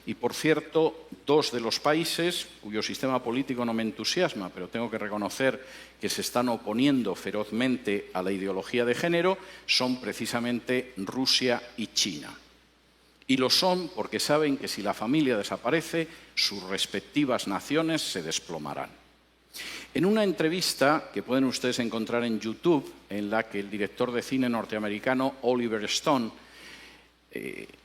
Y, por cierto, dos de los países cuyo sistema político no me entusiasma, pero tengo que reconocer que se están oponiendo ferozmente a la ideología de género, son precisamente Rusia y China. Y lo son porque saben que si la familia desaparece, sus respectivas naciones se desplomarán. En una entrevista que pueden ustedes encontrar en YouTube, en la que el director de cine norteamericano Oliver Stone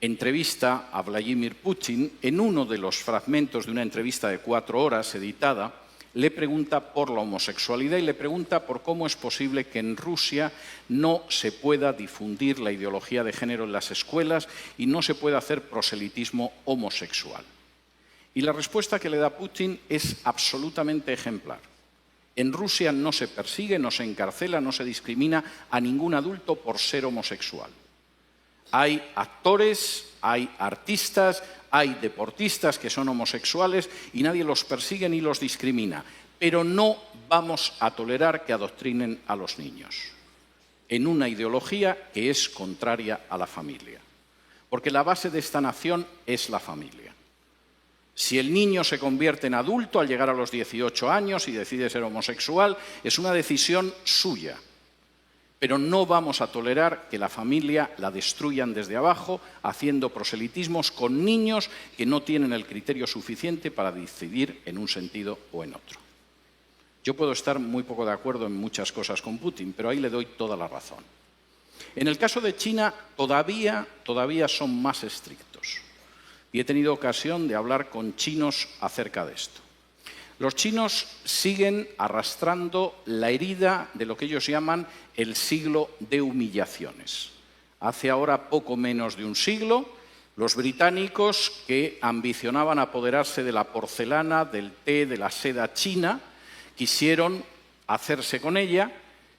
entrevista a Vladimir Putin, en uno de los fragmentos de una entrevista de 4 horas editada, le pregunta por la homosexualidad y le pregunta por cómo es posible que en Rusia no se pueda difundir la ideología de género en las escuelas y no se pueda hacer proselitismo homosexual. Y la respuesta que le da Putin es absolutamente ejemplar. En Rusia no se persigue, no se encarcela, no se discrimina a ningún adulto por ser homosexual. Hay actores, hay artistas, hay deportistas que son homosexuales y nadie los persigue ni los discrimina. Pero no vamos a tolerar que adoctrinen a los niños en una ideología que es contraria a la familia. Porque la base de esta nación es la familia. Si el niño se convierte en adulto al llegar a los 18 años y decide ser homosexual, es una decisión suya. Pero no vamos a tolerar que la familia la destruyan desde abajo, haciendo proselitismos con niños que no tienen el criterio suficiente para decidir en un sentido o en otro. Yo puedo estar muy poco de acuerdo en muchas cosas con Putin, pero ahí le doy toda la razón. En el caso de China, todavía son más estrictos. Y he tenido ocasión de hablar con chinos acerca de esto. Los chinos siguen arrastrando la herida de lo que ellos llaman el siglo de humillaciones. Hace ahora poco menos de un siglo, los británicos, que ambicionaban apoderarse de la porcelana, del té, de la seda china, quisieron hacerse con ella,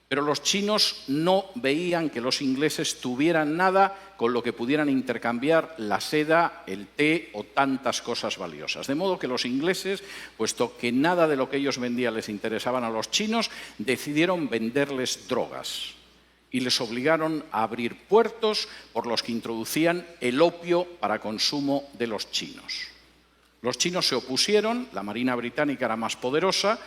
pero los chinos no veían que los ingleses tuvieran nada con lo que pudieran intercambiar la seda, el té o tantas cosas valiosas. De modo que los ingleses, puesto que nada de lo que ellos vendían les interesaban a los chinos, decidieron venderles drogas y les obligaron a abrir puertos por los que introducían el opio para consumo de los chinos. Los chinos se opusieron, la Marina británica era más poderosa,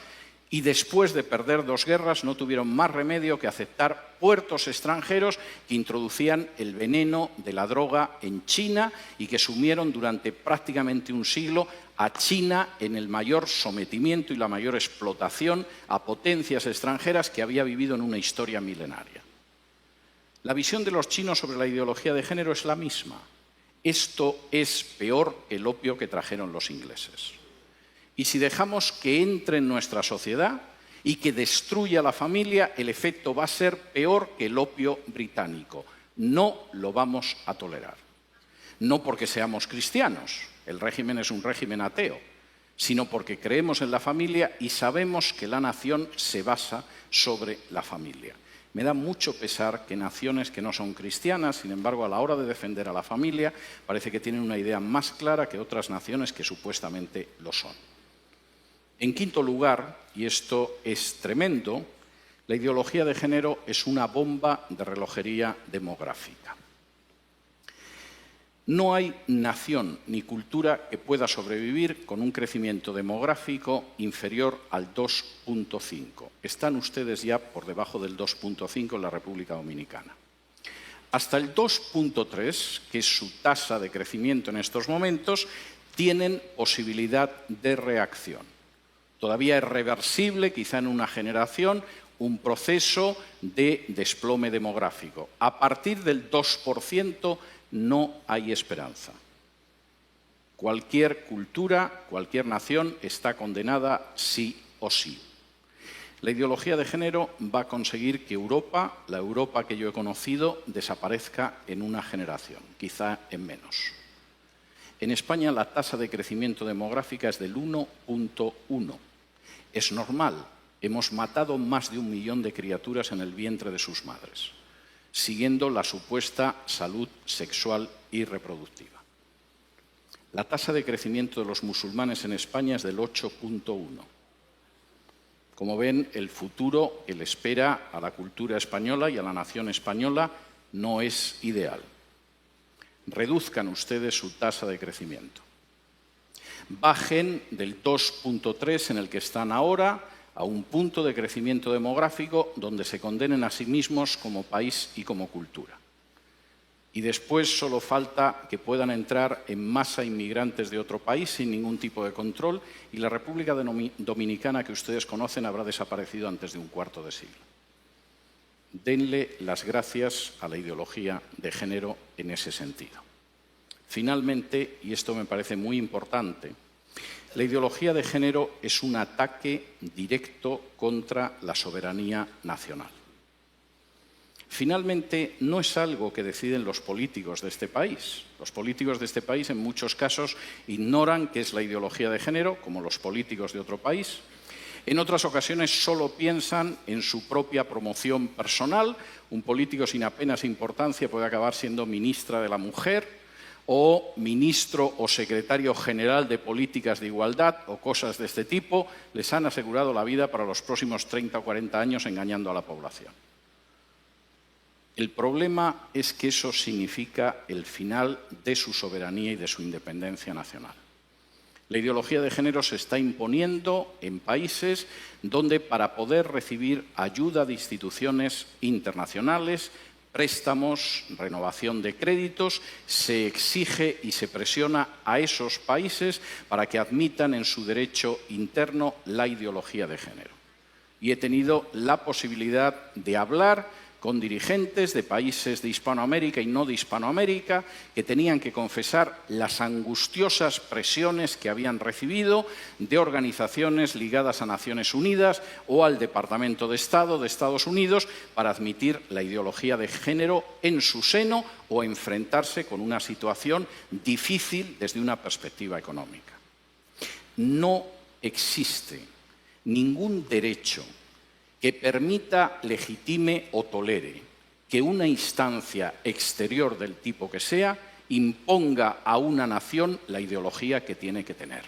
y después de perder 2 guerras no tuvieron más remedio que aceptar puertos extranjeros que introducían el veneno de la droga en China y que sumieron durante prácticamente un siglo a China en el mayor sometimiento y la mayor explotación a potencias extranjeras que había vivido en una historia milenaria. La visión de los chinos sobre la ideología de género es la misma. Esto es peor que el opio que trajeron los ingleses. Y si dejamos que entre en nuestra sociedad y que destruya la familia, el efecto va a ser peor que el opio británico. No lo vamos a tolerar. No porque seamos cristianos, el régimen es un régimen ateo, sino porque creemos en la familia y sabemos que la nación se basa sobre la familia. Me da mucho pesar que naciones que no son cristianas, sin embargo, a la hora de defender a la familia, parece que tienen una idea más clara que otras naciones que supuestamente lo son. En quinto lugar, y esto es tremendo, la ideología de género es una bomba de relojería demográfica. No hay nación ni cultura que pueda sobrevivir con un crecimiento demográfico inferior al 2,5. Están ustedes ya por debajo del 2,5 en la República Dominicana. Hasta el 2,3, que es su tasa de crecimiento en estos momentos, tienen posibilidad de reacción. Todavía es reversible, quizá en una generación, un proceso de desplome demográfico. A partir del 2% no hay esperanza. Cualquier cultura, cualquier nación está condenada sí o sí. La ideología de género va a conseguir que Europa, la Europa que yo he conocido, desaparezca en una generación, quizá en menos. En España la tasa de crecimiento demográfica es del 1,1. Es normal, hemos matado más de 1 millón de criaturas en el vientre de sus madres, siguiendo la supuesta salud sexual y reproductiva. La tasa de crecimiento de los musulmanes en España es del 8,1. Como ven, el futuro que le espera a la cultura española y a la nación española no es ideal. Reduzcan ustedes su tasa de crecimiento. bajen del 2,3 en el que están ahora a un punto de crecimiento demográfico donde se condenen a sí mismos como país y como cultura. Y después solo falta que puedan entrar en masa inmigrantes de otro país sin ningún tipo de control y la República Dominicana que ustedes conocen habrá desaparecido antes de un cuarto de siglo. Denle las gracias a la ideología de género en ese sentido. Finalmente, y esto me parece muy importante, la ideología de género es un ataque directo contra la soberanía nacional. Finalmente, no es algo que deciden los políticos de este país. Los políticos de este país, en muchos casos, ignoran qué es la ideología de género, como los políticos de otro país. En otras ocasiones solo piensan en su propia promoción personal. Un político sin apenas importancia puede acabar siendo ministra de la Mujer o ministro o secretario general de políticas de igualdad o cosas de este tipo. Les han asegurado la vida para los próximos 30 o 40 años engañando a la población. El problema es que eso significa el final de su soberanía y de su independencia nacional. La ideología de género se está imponiendo en países donde para poder recibir ayuda de instituciones internacionales, préstamos, renovación de créditos, se exige y se presiona a esos países para que admitan en su derecho interno la ideología de género. Y he tenido la posibilidad de hablar con dirigentes de países de Hispanoamérica y no de Hispanoamérica que tenían que confesar las angustiosas presiones que habían recibido de organizaciones ligadas a Naciones Unidas o al Departamento de Estado de Estados Unidos para admitir la ideología de género en su seno o enfrentarse con una situación difícil desde una perspectiva económica. No existe ningún derecho que permita, legitime o tolere que una instancia exterior del tipo que sea imponga a una nación la ideología que tiene que tener.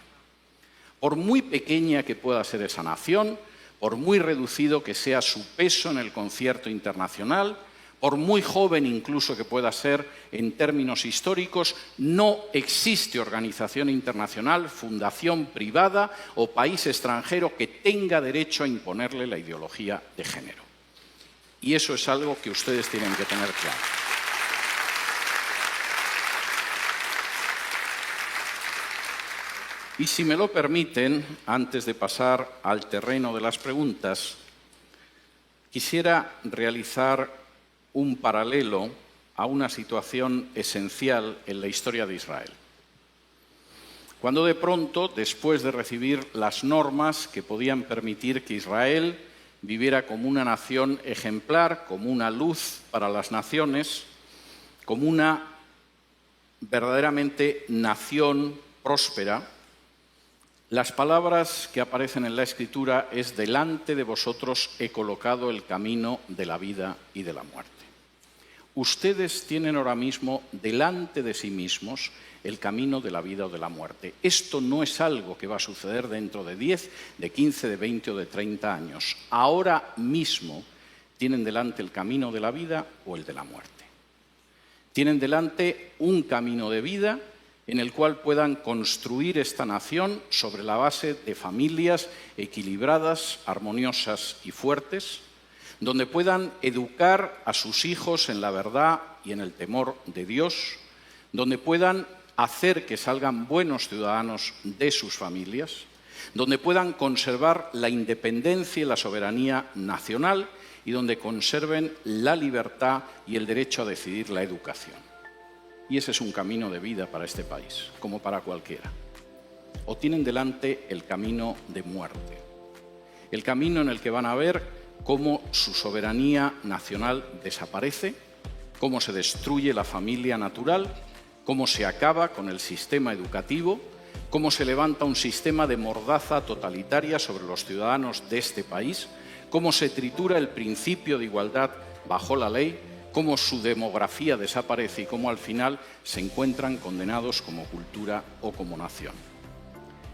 Por muy pequeña que pueda ser esa nación, por muy reducido que sea su peso en el concierto internacional, por muy joven incluso que pueda ser en términos históricos, no existe organización internacional, fundación privada o país extranjero que tenga derecho a imponerle la ideología de género. Y eso es algo que ustedes tienen que tener claro. Y si me lo permiten, antes de pasar al terreno de las preguntas, quisiera realizar un paralelo a una situación esencial en la historia de Israel. Cuando de pronto, después de recibir las normas que podían permitir que Israel viviera como una nación ejemplar, como una luz para las naciones, como una verdaderamente nación próspera, las palabras que aparecen en la Escritura es: delante de vosotros he colocado el camino de la vida y de la muerte. Ustedes tienen ahora mismo delante de sí mismos el camino de la vida o de la muerte. Esto no es algo que va a suceder dentro de 10, de 15, de 20 o de 30 años. Ahora mismo tienen delante el camino de la vida o el de la muerte. Tienen delante un camino de vida en el cual puedan construir esta nación sobre la base de familias equilibradas, armoniosas y fuertes, donde puedan educar a sus hijos en la verdad y en el temor de Dios, donde puedan hacer que salgan buenos ciudadanos de sus familias, donde puedan conservar la independencia y la soberanía nacional y donde conserven la libertad y el derecho a decidir la educación. Y ese es un camino de vida para este país, como para cualquiera. O tienen delante el camino de muerte, el camino en el que van a ver cómo su soberanía nacional desaparece, cómo se destruye la familia natural, cómo se acaba con el sistema educativo, cómo se levanta un sistema de mordaza totalitaria sobre los ciudadanos de este país, cómo se tritura el principio de igualdad bajo la ley, cómo su demografía desaparece y cómo al final se encuentran condenados como cultura o como nación.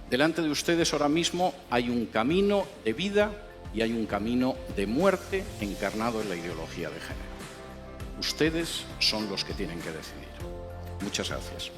Delante de ustedes ahora mismo hay un camino de vida y hay un camino de muerte encarnado en la ideología de género. Ustedes son los que tienen que decidir. Muchas gracias.